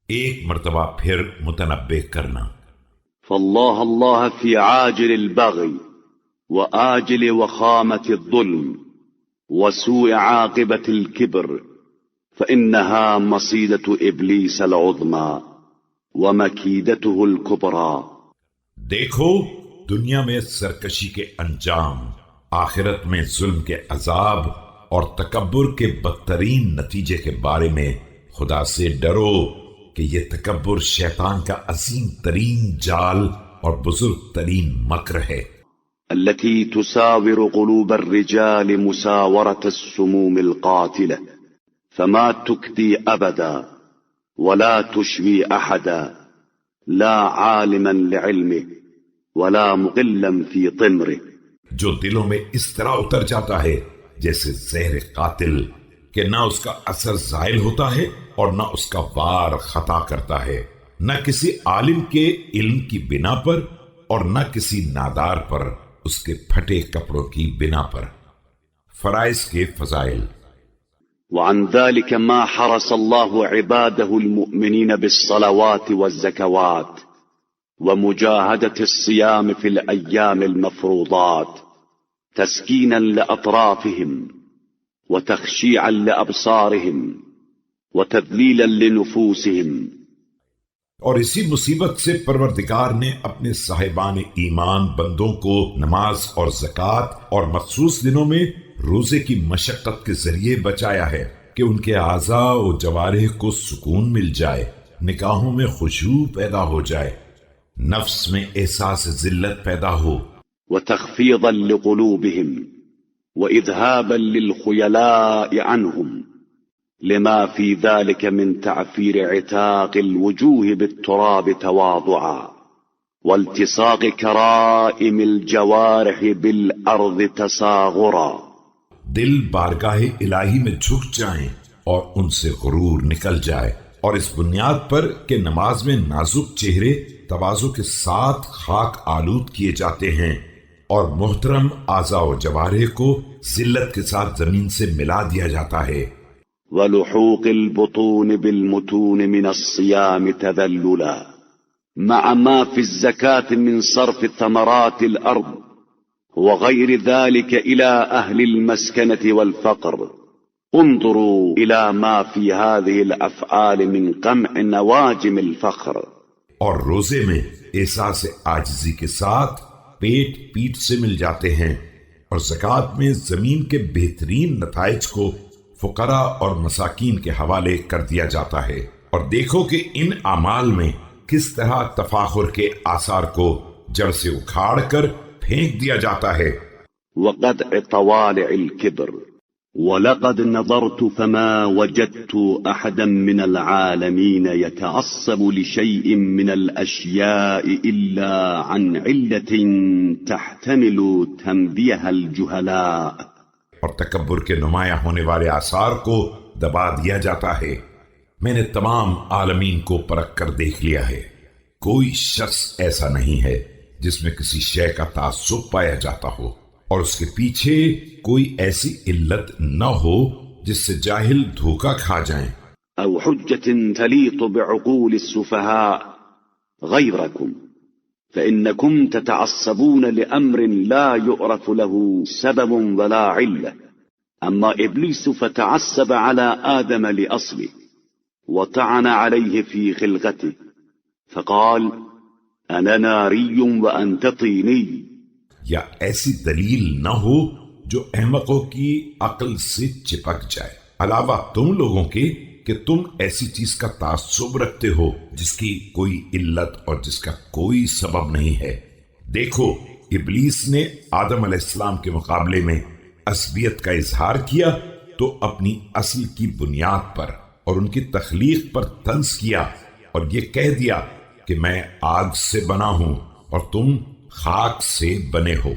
ایک مرتبہ پھر متنبہ کرنا۔ فالله الله في عاجل البغي وآجل وخامة الظلم وسوء عاقبة الكبر فإنها مصيدة إبليس العظمى ومكيدته الكبرى۔ دیکھو دنیا میں سرکشی کے انجام، آخرت میں ظلم کے عذاب اور تکبر کے بدترین نتیجے کے بارے میں خدا سے ڈرو کہ یہ تکبر شیطان کا عظیم ترین جال اور بزرگ ترین مکر ہے۔ التي تساور قلوب الرجال مساورة السموم القاتلة فما تكدي أبدا ولا تشوي أحدا لا عالما لعلمه ولا مقلا في طمره، جو دلوں میں اس طرح اتر جاتا ہے جیسے زہر قاتل کہ نہ اس کا اثر زائل ہوتا ہے اور نہ اس کا وار خطا کرتا ہے، نہ کسی عالم کے علم کی بنا پر اور نہ کسی نادار پر اس کے پھٹے کپڑوں کی بنا پر۔ فرائض کے فضائل۔ وعن ذلك ما حرص الله عباده المؤمنين بالصلوات والزكوات ومجاهدة الصيام في الأيام المفروضات تسكينا لأطرافهم وتخشيعا لأبصارهم وتذليلا لنفوسهم۔ اور اسی مصیبت سے پروردگار نے اپنے صاحبان ایمان بندوں کو نماز اور زکوٰۃ اور مخصوص دنوں میں روزے کی مشقت کے ذریعے بچایا ہے کہ ان کے اعضاء و جوارح کو سکون مل جائے، نگاہوں میں خشوع پیدا ہو جائے، نفس میں احساس ذلت پیدا ہو، وتخفيضا لقلوبهم وإذهابا للخيلاء عنهم لما في ذلك من تعفير عتاق الوجوه بالتراب تواضعا والتصاق كرائم الجوارح بالأرض تصاغرا۔ دل بارگاہ الہی میں جھک جائیں اور ان سے غرور نکل جائے، اور اس بنیاد پر کہ نماز میں نازک چہرے تواضع کے ساتھ خاک آلود کیے جاتے ہیں اور محترم اعضاء و جوارح کو ذلت کے ساتھ زمین سے ملا دیا جاتا ہے۔ ولحوق البطون بالمتون من الصيام تذللا مع ما في الزكاة من صرف ثمرات الأرض وغير ذلك إلى أهل المسكنة والفقر۔ انظروا إلى ما في هذه الأفعال من قمع نواجم الفخر۔ اور روزے میں احساس عاجزی کے ساتھ پیٹ پیٹ سے مل جاتے ہیں، اور زکوٰۃ میں زمین کے بہترین نتائج کو فقراء اور مساکین کے حوالے کر دیا جاتا ہے۔ اور دیکھو کہ ان اعمال میں کس طرح تفاخر کے آثار کو جڑ سے اکھاڑ کر پھینک دیا جاتا ہے۔ وقطع طوالع الكبر ولقد نظرت فما وجدت أحدا من العالمين يتعصب لشيء من الأشياء إلا عن علة تحتمل تنبيه الجهلاء۔ اور تکبر کے نمایاں ہونے والے آثار کو دبا دیا جاتا ہے۔ میں نے تمام عالمین کو پرکھ کر دیکھ لیا ہے، کوئی شخص ایسا نہیں ہے جس میں کسی شے کا تعصب پایا جاتا ہو اور اس کے پیچھے کوئی ایسی علت نہ ہو جس سے جاہل دھوکہ کھا جائیں۔ او حجة تليق بعقول السفهاء غيركم فإنكم تتعصبون لأمر لا يعرف له سبب ولا علة، أما إبليس فتعصب على آدم لأصله وطعن عليه في خلقته فقال أنا ناري وأنت طيني۔ یا ایسی دلیل نہ ہو جو احمقوں کی عقل سے چپک جائے، علاوہ تم لوگوں کے کہ تم ایسی چیز کا تعصب رکھتے ہو جس کی کوئی علت اور جس کا کوئی سبب نہیں ہے۔ دیکھو ابلیس نے آدم علیہ السلام کے مقابلے میں عصبیت کا اظہار کیا تو اپنی اصل کی بنیاد پر اور ان کی تخلیق پر طنز کیا اور یہ کہہ دیا کہ میں آگ سے بنا ہوں اور تم خاک سے بنے ہو۔